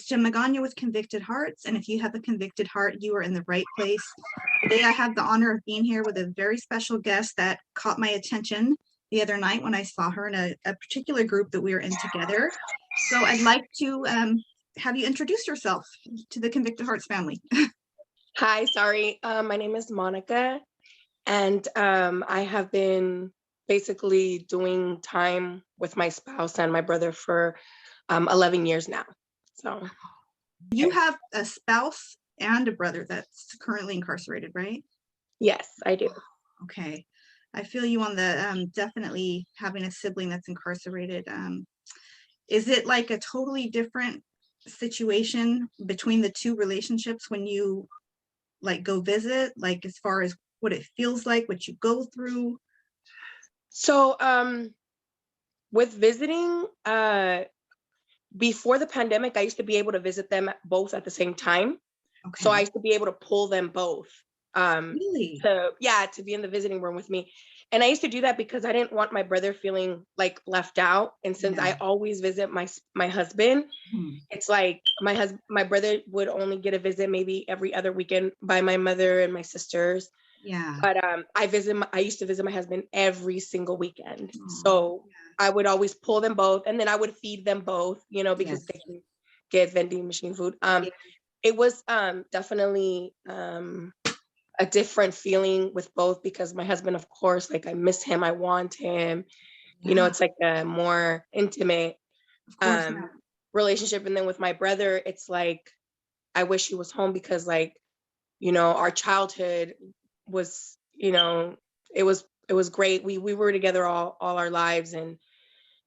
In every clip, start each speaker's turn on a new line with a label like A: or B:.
A: It's Jim Magana with Convicted Hearts, and if you have a convicted heart, you are in the right place. Today, I have the honor of being here with a very special guest that caught my attention the other night when I saw her in a particular group that we were in together. So I'd like to have you introduce yourself to the Convicted Hearts family.
B: Hi, sorry. My name is Monica, and I have been basically doing time with my spouse and my brother for 11 years now. So
A: you have a spouse and a brother that's currently incarcerated, right?
B: Yes, I do.
A: Okay. I feel you on the definitely having a sibling that's incarcerated. Is it like a totally different situation between the two relationships when you like go visit, like as far as what it feels like, what you go through?
B: So with visiting, before the pandemic, I used to be able to visit them both at the same time. Okay. So I used to be able to pull them both.
A: Really?
B: To be in the visiting room with me. And I used to do that because I didn't want my brother feeling like left out. And since I always visit my husband, it's like my brother would only get a visit maybe every other weekend by my mother and my sisters.
A: Yeah.
B: But I used to visit my husband every single weekend. So I would always pull them both, and then I would feed them both, because they can get vending machine food. It was definitely a different feeling with both, because my husband, of course, like I miss him, I want him, it's like a more intimate relationship. And then with my brother, it's like I wish he was home, because like, our childhood was, it was great. We were together all our lives, and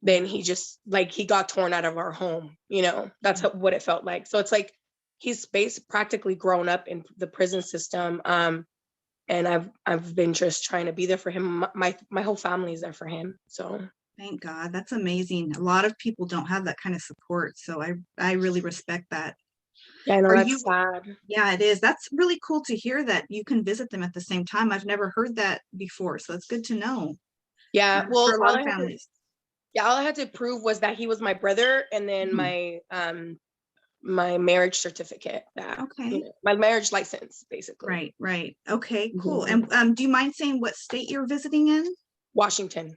B: then he just like he got torn out of our home, that's what it felt like. So it's like he's practically grown up in the prison system. And I've been just trying to be there for him. My whole family is there for him. So
A: thank God. That's amazing. A lot of people don't have that kind of support. So I really respect that.
B: Yeah, I know, that's sad.
A: Yeah, it is. That's really cool to hear that you can visit them at the same time. I've never heard that before. So it's good to know.
B: Yeah. Well,
A: for a lot of families.
B: All I had to prove was that he was my brother, and then my marriage certificate, my marriage license, basically.
A: Right. Okay, cool. And do you mind saying what state you're visiting in?
B: Washington.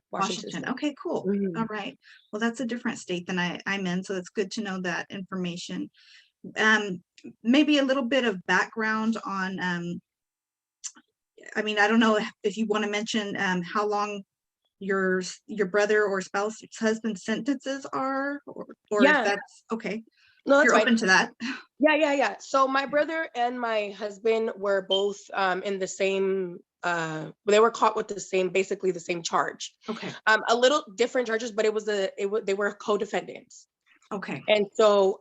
A: Okay, cool. All right. Well, that's a different state than I'm in, so it's good to know that information. Maybe a little bit of background on I mean, I don't know if you want to mention how long your brother or spouse's husband's sentences are, or if that's okay.
B: No, that's
A: you're open to that.
B: Yeah. So my brother and my husband were both in the same they were caught with basically the same charge.
A: Okay.
B: A little different charges, but they were co-defendants.
A: Okay.
B: And so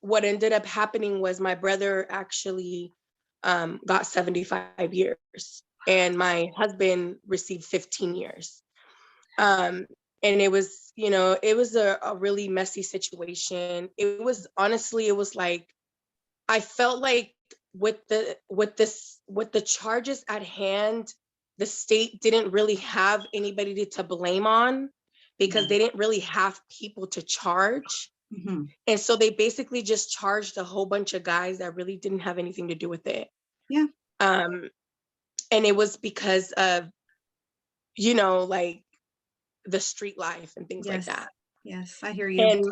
B: what ended up happening was my brother actually got 75 years, and my husband received 15 years. And it was, it was a really messy situation. It was like, I felt like with the charges at hand, the state didn't really have anybody to blame on, because they didn't really have people to charge. And so they basically just charged a whole bunch of guys that really didn't have anything to do with it.
A: Yeah.
B: And it was because of, like the street life and things like that.
A: Yes, I hear you.
B: And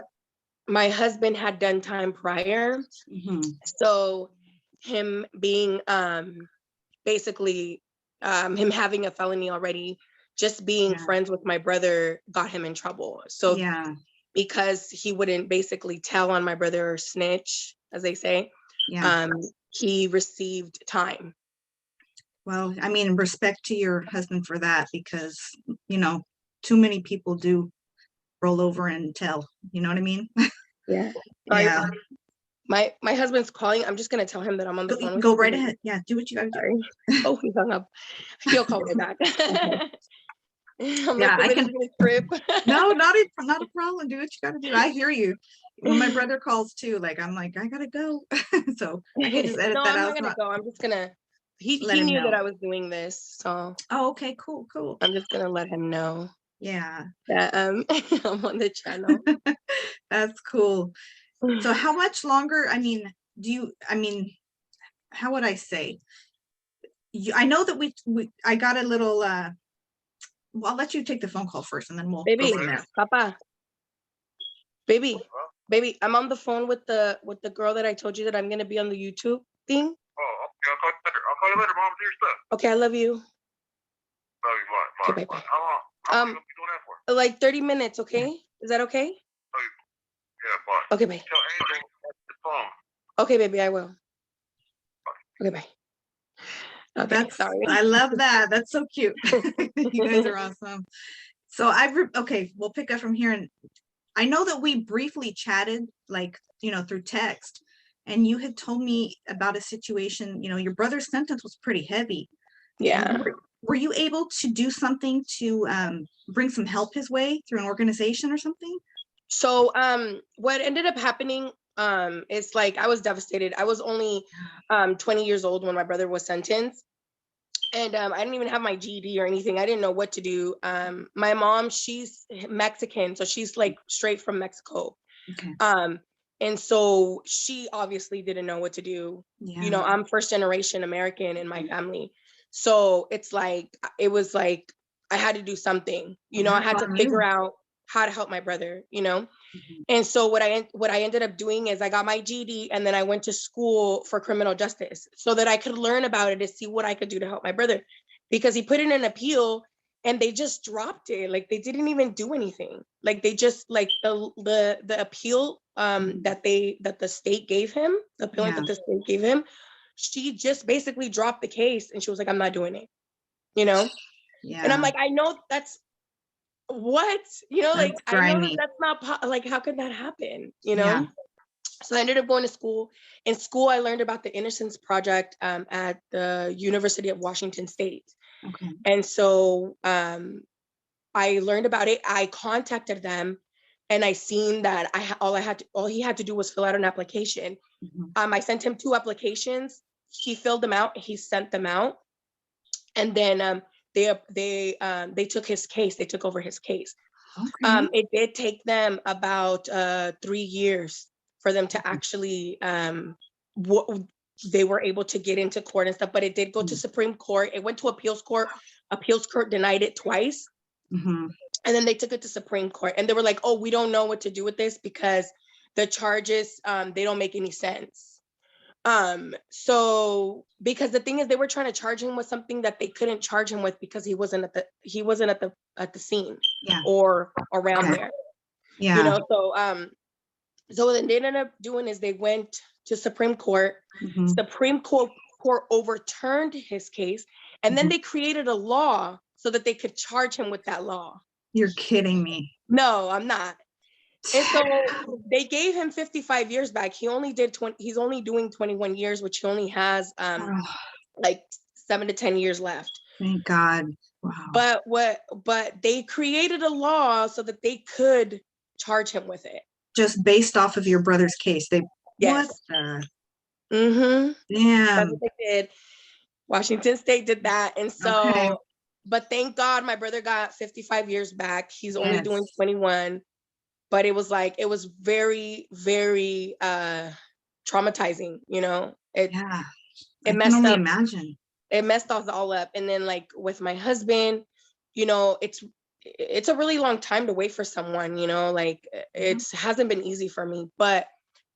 B: my husband had done time prior. So him being basically him having a felony already, just being friends with my brother got him in trouble. So because he wouldn't basically tell on my brother, or snitch, as they say, he received time.
A: Well, I mean, respect to your husband for that, because, too many people do roll over and tell, you know what I mean?
B: Yeah. My husband's calling. I'm just going to tell him that I'm on the phone.
A: Go right ahead. Yeah, do what you got to do.
B: Oh, he hung up. He'll call me back.
A: I can trip. No, not a problem. Do what you got to do. I hear you. When my brother calls too, I'm like, I gotta go. So I can just edit that out.
B: I'm not gonna go. I'm just gonna. He knew that I was doing this, so.
A: Oh, okay, cool.
B: I'm just gonna let him know.
A: Yeah.
B: That I'm on the channel.
A: That's cool. So how much longer, I mean, how would I say? I know that I got a little, well, I'll let you take the phone call first and then we'll go
B: Baby,
A: from there.
B: Papa, baby, baby, I'm on the phone with the girl that I told you that I'm gonna be on the YouTube thing.
C: Oh, okay. I'll call you later, Mom. Do your stuff.
B: Okay, I love you.
C: Love you. Bye.
B: Okay, bye, bye.
C: How long? How long you doing that for?
B: Like 30 minutes, okay? Is that okay?
C: Yeah, bye.
B: Okay, bye.
C: Tell Angel the phone.
B: Okay, baby, I will. Okay, bye. Okay, sorry.
A: I love that. That's so cute. You guys are awesome. So okay, we'll pick up from here. And I know that we briefly chatted, like, through text, and you had told me about a situation, your brother's sentence was pretty heavy.
B: Yeah.
A: And were you able to do something to bring some help his way through an organization or something?
B: So what ended up happening is like I was devastated. I was only 20 years old when my brother was sentenced. And I didn't even have my GED or anything. I didn't know what to do. My mom, she's Mexican, so she's like straight from Mexico.
A: Okay.
B: And so she obviously didn't know what to do.
A: Yeah.
B: I'm first generation American in my family. So it was like I had to do something, I had to figure out how to help my brother,
A: Mhm.
B: And so what I ended up doing is I got my GED and then I went to school for criminal justice so that I could learn about it to see what I could do to help my brother, because he put in an appeal and they just dropped it. Like they didn't even do anything. Like they just like the appeal that the state gave him, the appeal that the state gave him, she just basically dropped the case and she was like, I'm not doing it,
A: Yeah.
B: And I'm like, I know that's what, like
A: That's
B: I know
A: grimy.
B: that's not like how could that happen,
A: Yeah.
B: So I ended up going to school. In school, I learned about the Innocence Project at the University of Washington State.
A: Okay.
B: And so I learned about it. I contacted them and I seen that all he had to do was fill out an application.
A: Mhm.
B: I sent him 2 applications. He filled them out. He sent them out. And then they took his case. They took over his case.
A: Okay.
B: It did take them about 3 years for them to actually they were able to get into court and stuff, but it did go to Supreme Court. It went to appeals court. Appeals court denied it twice.
A: Mm-hmm.
B: And then they took it to Supreme Court and they were like, oh, we don't know what to do with this because the charges, they don't make any sense. So because the thing is they were trying to charge him with something that they couldn't charge him with because he wasn't at the scene or around there.
A: Yeah.
B: So what they ended up doing is they went to Supreme Court.
A: Mm-hmm.
B: Supreme Court overturned his case, and then they created a law so that they could charge him with that law.
A: You're kidding me.
B: No, I'm not. And so they gave him 55 years back. He only did 20. He's only doing 21 years, which he only has like 7 to 10 years left.
A: Thank God. Wow.
B: But they created a law so that they could charge him with it.
A: Just based off of your brother's case.
B: Yes.
A: What the?
B: Mm-hmm.
A: Damn.
B: That's what they did. Washington State did that. And so, but thank God my brother got 55 years back. He's only doing 21. But it was very, very traumatizing, It messed
A: only
B: up.
A: Imagine.
B: It messed us all up. And then like with my husband, it's a really long time to wait for someone, like it hasn't been easy for me. But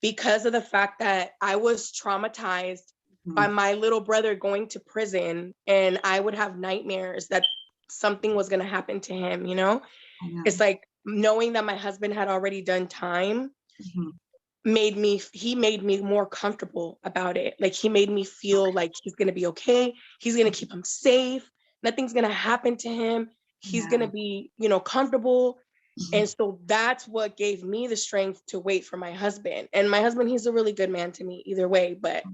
B: because of the fact that I was traumatized by my little brother going to prison and I would have nightmares that something was going to happen to him, It's like knowing that my husband had already done time made me more comfortable about it. Like he made me feel like he's going to be okay. He's going to keep him safe. Nothing's going to happen to him. He's going to be, comfortable. And so that's what gave me the strength to wait for my husband. And my husband, he's a really good man to me either way, but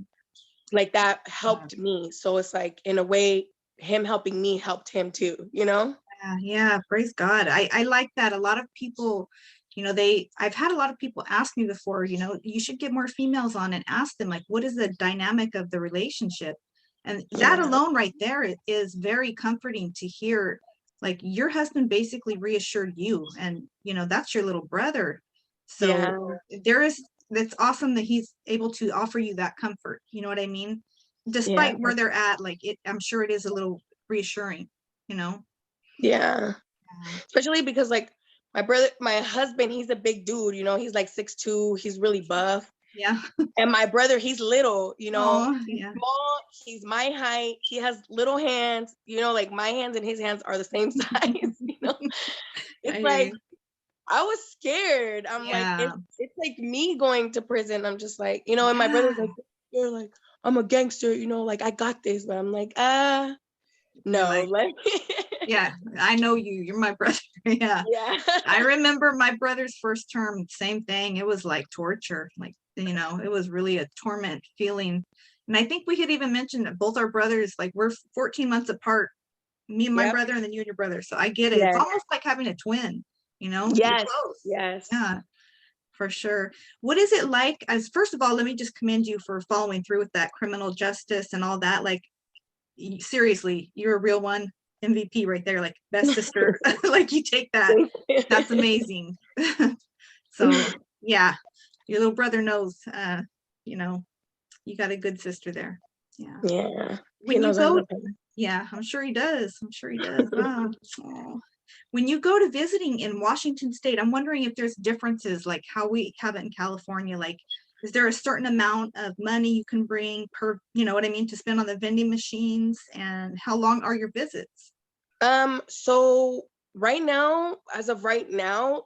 B: like that helped me. So it's like, in a way, him helping me helped him too,
A: Yeah, praise God. I like that. A lot of people, I've had a lot of people ask me before, you should get more females on and ask them, like, what is the dynamic of the relationship? And that alone right there is very comforting to hear. Like your husband basically reassured you, and that's your little brother. So there is, that's awesome that he's able to offer you that comfort. You know what I mean? Despite
B: Yeah.
A: where they're at, like I'm sure it is a little reassuring, you know?
B: Yeah.
A: Yeah.
B: Especially because like my husband, he's a big dude, you know, he's like 6'2", he's really buff.
A: Yeah.
B: And my brother, he's little, you know,
A: Oh,
B: he's
A: yeah.
B: small, he's my height, he has little hands, you know, like my hands and his hands are the same size, you know.
A: I
B: It's
A: hear
B: like,
A: you.
B: I was scared. I'm like,
A: Yeah.
B: it's like me going to prison. I'm just like, you know, and my brother's
A: Yeah.
B: like, you're like, I'm a gangster, you know, like I got this, but I'm like,
A: You're
B: no,
A: like,
B: like,
A: yeah, I know you. You're my brother. Yeah.
B: yeah.
A: I remember my brother's first term, same thing. It was like torture. Like, you know, it was really a torment feeling. And I think we had even mentioned that both our brothers, like we're 14 months apart, me and my
B: Yep.
A: brother, and then you and your brother. So I get it. It's
B: Yes.
A: almost like having a twin, you know, you're
B: Yes.
A: close.
B: Yes.
A: Yeah, for sure. What is it like as, first of all, let me just commend you for following through with that criminal justice and all that. Like, seriously, you're a real one. MVP right there, like best sister. Like you take that. That's amazing. So yeah, your little brother knows, you know, you got a good sister there. Yeah.
B: Yeah. He
A: When you
B: knows I
A: go,
B: love him.
A: yeah, I'm sure he does. I'm sure he does. Wow. Aw. When you go to visiting in Washington State, I'm wondering if there's differences like how we have it in California. Like, is there a certain amount of money you can bring per, you know what I mean, to spend on the vending machines? And how long are your visits?
B: So right now, as of right now,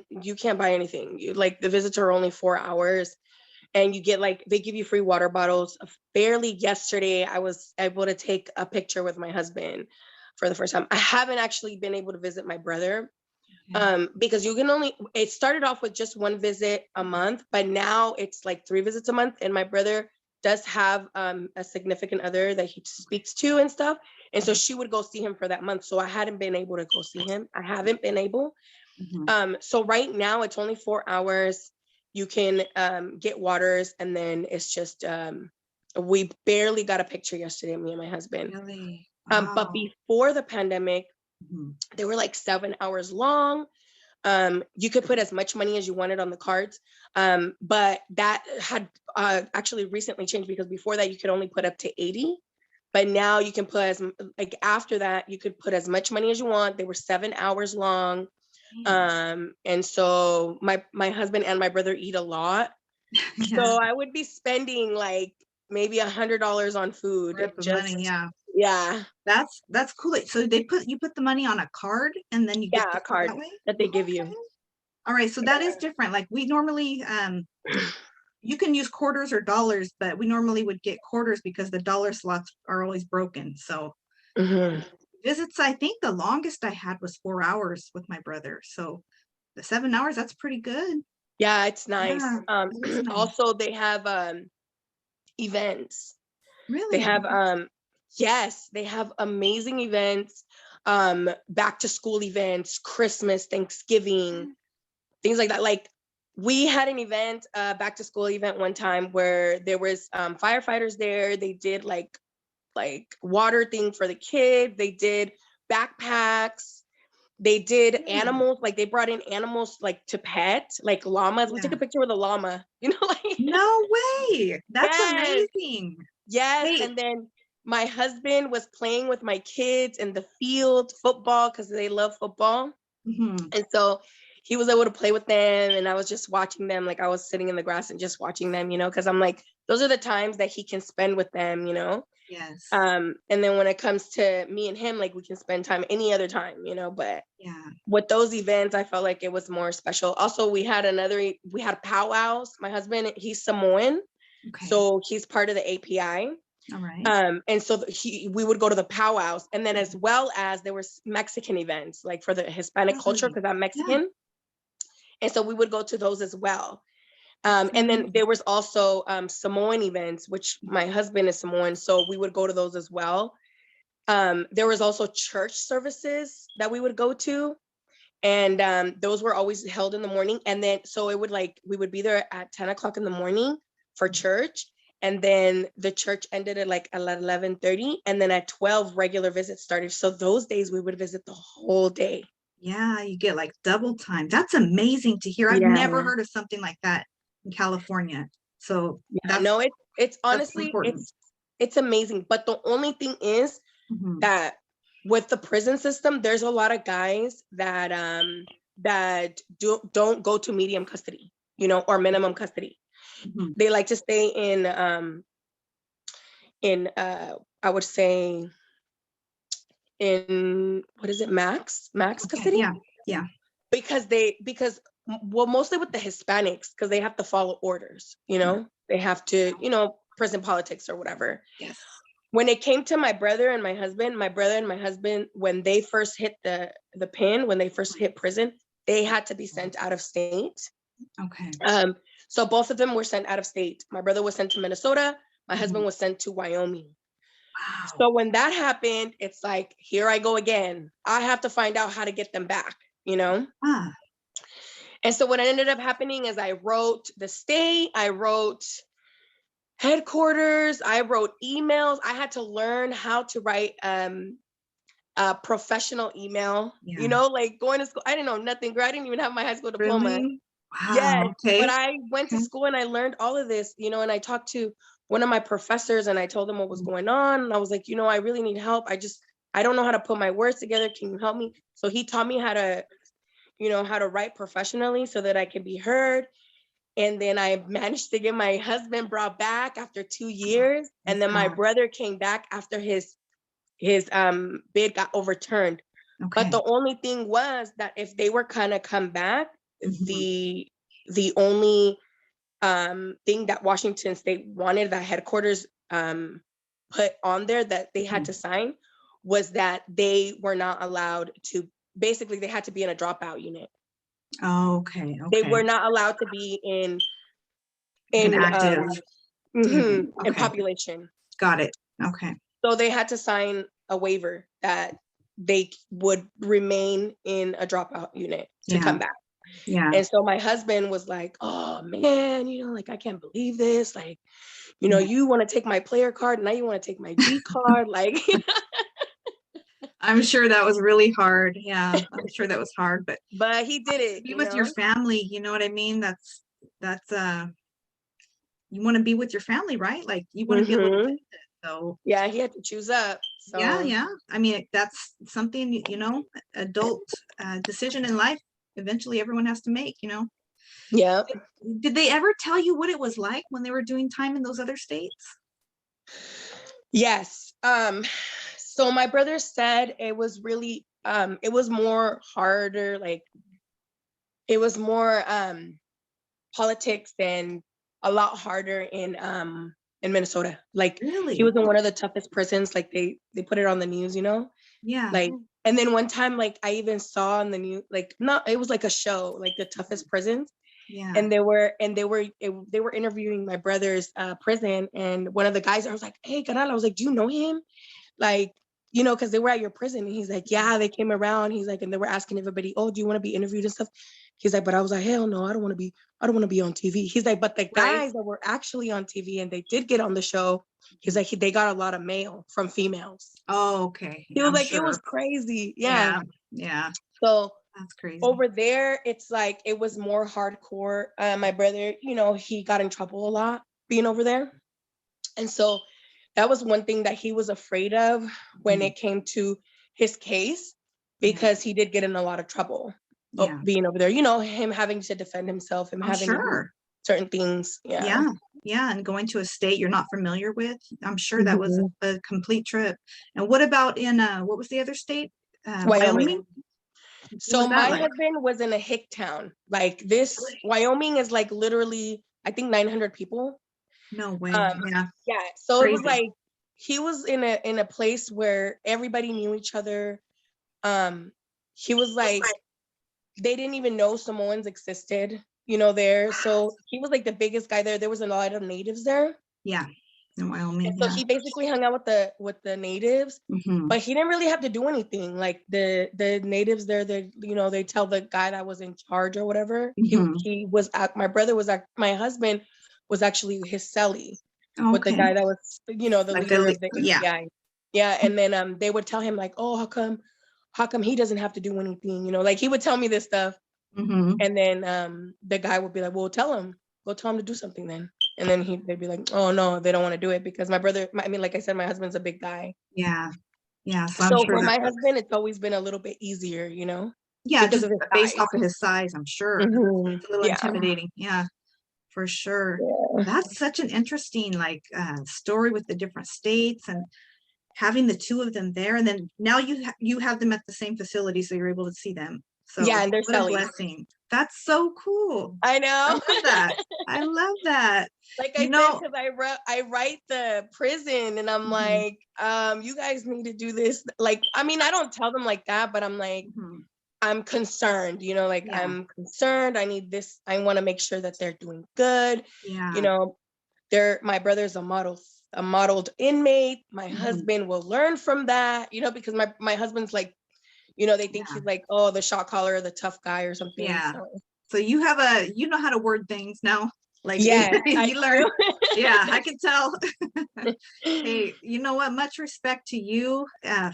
B: you can't buy anything. You like the visits are only 4 hours, and you get like they give you free water bottles. Barely yesterday, I was able to take a picture with my husband for the first time. I haven't actually been able to visit my brother because you can only. It started off with just one visit a month, but now it's like 3 visits a month. And my brother does have a significant other that he speaks to and stuff, and so she would go see him for that month. So I hadn't been able to go see him. I haven't been able. So right now it's only 4 hours. You can get waters, and then it's just we barely got a picture yesterday, me and my husband.
A: Really?
B: But
A: Wow.
B: before the pandemic,
A: Mhm.
B: they were like 7 hours long. You could put as much money as you wanted on the cards. But that had actually recently changed, because before that you could only put up to 80. But now you can put like after that, you could put as much money as you want. They were 7 hours long. And so my husband and my brother eat a lot.
A: Yeah,
B: So I would be spending like maybe $100 on food.
A: grip of
B: Just
A: money. Yeah,
B: yeah.
A: that's cool. So you put the money on a card and then you get
B: Yeah,
A: the
B: a
A: food
B: card
A: that way?
B: that they
A: Oh,
B: give
A: okay.
B: you.
A: All right, so that is different. Like we normally, you can use quarters or dollars, but we normally would get quarters because the dollar slots are always broken. So
B: Mhm.
A: visits, I think the longest I had was 4 hours with my brother. So the 7 hours, that's pretty good.
B: Yeah, it's nice.
A: Yeah, that is nice.
B: Also they have events. They
A: Really?
B: have yes, they have amazing events, back to school events, Christmas, Thanksgiving, things like that. Like we had an event, back to school event one time where there was firefighters there. They did like water thing for the kids. They did backpacks. They did
A: Really?
B: animals, like they brought in animals like to pet, like llamas. We took
A: Yeah.
B: a picture with a llama, you know, like
A: No way. That's
B: yes,
A: amazing.
B: yes.
A: Wait.
B: And then my husband was playing with my kids in the field, football, because they love football.
A: Mhm.
B: And so he was able to play with them, and I was just watching them. Like I was sitting in the grass and just watching them, you know, because I'm like, those are the times that he can spend with them, you know.
A: Yes.
B: And then when it comes to me and him, like we can spend time any other time, you know. But
A: Yeah.
B: with those events, I felt like it was more special. Also, we had powwows. My husband, he's Samoan,
A: Okay.
B: so he's part of the API.
A: All right.
B: And so we would go to the powwows, and then as well as there was Mexican events, like for the Hispanic culture,
A: Really?
B: because I'm
A: Yeah.
B: Mexican. And so we would go to those as well.
A: That's
B: And then
A: amazing.
B: there was also Samoan events, which my husband is Samoan, so we would go to those as well. There was also church services that we would go to, and those were always held in the morning. And then so it would like we would be there at 10 o'clock in the morning for church, and then the church ended at like 11:30, and then at 12 regular visits started. So those days we would visit the whole day.
A: Yeah, you get like double time. That's amazing to hear. I've
B: Yeah.
A: never heard of something like that. in California. So
B: Yeah,
A: that's
B: no, it's
A: that's
B: honestly,
A: important.
B: it's amazing. But the only thing is
A: Mhm.
B: that with the prison system, there's a lot of guys that that don't go to medium custody, or minimum custody.
A: Mhm.
B: They like to stay in I would say in, what is it, max
A: Okay.
B: custody,
A: Yeah. Yeah.
B: because well, mostly with the Hispanics, because they have to follow orders,
A: Yeah.
B: they have to, prison politics or whatever.
A: Yes.
B: When it came to my brother and my husband, when they first hit the pin, when they first hit prison, they had to be sent out of state.
A: Okay.
B: So both of them were sent out of state. My brother was sent to Minnesota. My
A: Mhm.
B: husband was sent to Wyoming.
A: Wow.
B: So when that happened, it's like, here I go again. I have to find out how to get them back,
A: Ah.
B: And so what ended up happening is I wrote the state, I wrote headquarters, I wrote emails. I had to learn how to write a professional email,
A: Yeah.
B: like going to school. I didn't know nothing, girl. I didn't even have my high school diploma.
A: Really?
B: Yes,
A: Wow. Okay.
B: but I went to
A: Okay.
B: school and I learned all of this, and I talked to one of my professors and I told him what was going on. And I was like, I really need help. I don't know how to put my words together. Can you help me? So he taught me how to, how to write professionally so that I can be heard. And then I managed to get my husband brought back after 2 years. And
A: Praise
B: then my
A: God.
B: brother came back after his bid got overturned. But
A: Okay.
B: the only thing was that if they were kind of come back,
A: Mhm.
B: the only thing that Washington State wanted that headquarters put on there that they had
A: Mhm.
B: to sign was that they were not allowed to, basically they had to be in a dropout unit.
A: Okay.
B: They
A: Okay.
B: were not allowed to be in
A: Like an
B: in
A: active unit.
B: in
A: Okay.
B: population.
A: Got it. Okay.
B: So they had to sign a waiver that they would remain in a dropout unit to
A: Yeah.
B: come back.
A: Yeah.
B: And so my husband was like, oh man, like I can't believe this. Like,
A: Yeah.
B: you want to take my player card, now you want to take my G card. Like,
A: I'm sure that was really hard. Yeah. I'm sure that was hard, but
B: but he did it,
A: be with your family, you know what I mean? That's you want to be with your family, right? Like you want to be able to
B: hmm
A: visit. So
B: Yeah, he had to choose up.
A: yeah,
B: So
A: yeah. I mean, that's something, adult decision in life. Eventually everyone has to make.
B: yeah.
A: Did they ever tell you what it was like when they were doing time in those other states?
B: Yes. So my brother said it was really it was more harder, like it was more politics and a lot harder in Minnesota. Like he
A: Really?
B: was in one of the toughest prisons. Like they put it on the news.
A: Yeah.
B: Like, and then one time, like I even saw on the news, like not, it was like a show, like the toughest prisons.
A: Yeah.
B: And they were interviewing my brother's prison, and one of the guys, I was like, hey, Canal, I was like, do you know him? Like, because they were at your prison. And he's like, yeah, they came around. He's like, and they were asking everybody, oh, do you want to be interviewed and stuff? He's like, but I was like, hell no, I don't want to be on TV. He's like, but the
A: Right.
B: guys that were actually on TV and they did get on the show, he's like, they got a lot of mail from females.
A: Oh, okay.
B: He
A: Yeah,
B: was
A: I'm
B: like, it
A: sure.
B: was crazy.
A: Yeah.
B: Yeah.
A: Yeah.
B: So
A: That's crazy.
B: over there, it's like, it was more hardcore. My brother, he got in trouble a lot being over there. And so that was one thing that he was afraid of when it came to his case, because he did get in a lot of trouble
A: Yeah.
B: being over there, him having to defend himself, him
A: I'm
B: having to do
A: sure.
B: certain things. Yeah.
A: Yeah. Yeah. And going to a state you're not familiar with, I'm sure that was a complete trip. And what about in what was the other state?
B: Wyoming. So
A: was that
B: my
A: like?
B: husband was in a hick town. Like this, Wyoming is like literally, I think 900 people.
A: No way.
B: Yeah. So it was like, he was in a place where everybody knew each other. He was like, they didn't even know Samoans existed, there. So he was like the biggest guy there. There was a lot of natives there.
A: Yeah. In Wyoming.
B: And so he basically hung out with the natives, but he didn't really have to do anything. Like the natives there, they tell the guy that was in charge or whatever. He was my brother was my husband was actually his cellie with the guy that was, the
A: like
B: leader of the
A: yeah.
B: API. Yeah. And then they would tell him like, oh, how come he doesn't have to do anything? Like he would tell me this stuff. And then the guy would be like, well, tell him, go tell them to do something then. And then they'd be like, oh no, they don't want to do it because my brother, I mean, like I said, my husband's a big guy.
A: Yeah. Yeah. So I'm
B: So
A: sure
B: for my
A: that,
B: husband, it's always been a little bit easier, you know,
A: yeah,
B: because
A: just
B: of his
A: based
B: size.
A: off of his size, I'm sure.
B: Mhm.
A: It's a little
B: Yeah.
A: intimidating. Yeah, for sure.
B: Yeah.
A: That's such an interesting like story with the different states and having the two of them there. And then now you have them at the same facility, so you're able to see them. So
B: Yeah, and they're
A: what a
B: Cellies.
A: blessing. That's so cool.
B: I
A: I
B: know.
A: love that. I love that.
B: Like
A: You
B: I said,
A: know,
B: because I write the prison and I'm
A: mhm,
B: like, you guys need to do this. Like, I mean, I don't tell them like that, but I'm like,
A: mhm,
B: I'm concerned, you know, like
A: yeah,
B: I'm concerned. I need this. I want to make sure that they're doing good.
A: yeah,
B: You know, my brother's a modeled inmate. My
A: mhm,
B: husband will learn from that, you know, because my husband's like, you know, they think
A: yeah,
B: he's like, oh, the shot caller, the tough guy or something.
A: yeah.
B: So
A: So you know how to word things now. Like
B: yes, I
A: you learn.
B: do.
A: Yeah, I can tell. Hey, you know what? Much respect to you.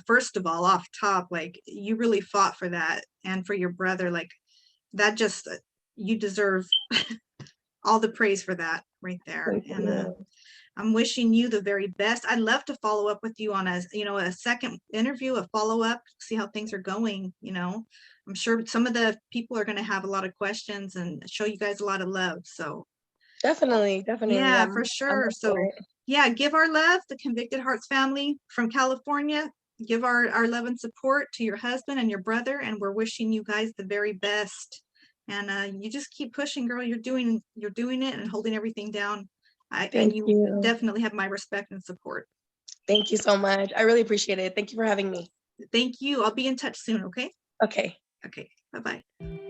A: First of all, off top, like you really fought for that and for your brother. Like that just, you deserve all the praise for that right there.
B: Thank
A: And
B: you.
A: I'm wishing you the very best. I'd love to follow up with you on a second interview, a follow up, see how things are going. I'm sure some of the people are going to have a lot of questions and show you guys a lot of love. So
B: Definitely.
A: yeah, for
B: I'm
A: sure.
B: up for
A: So
B: it.
A: yeah, give our love, the Convicted Hearts family from California. Give our love and support to your husband and your brother, and we're wishing you guys the very best. And you just keep pushing, girl. You're doing it and holding everything down. And
B: Thank
A: you
B: you.
A: definitely have my respect and support.
B: Thank you so much. I really appreciate it. Thank you for having me.
A: Thank you. I'll be in touch soon. Okay.
B: Okay.
A: Okay. Bye bye.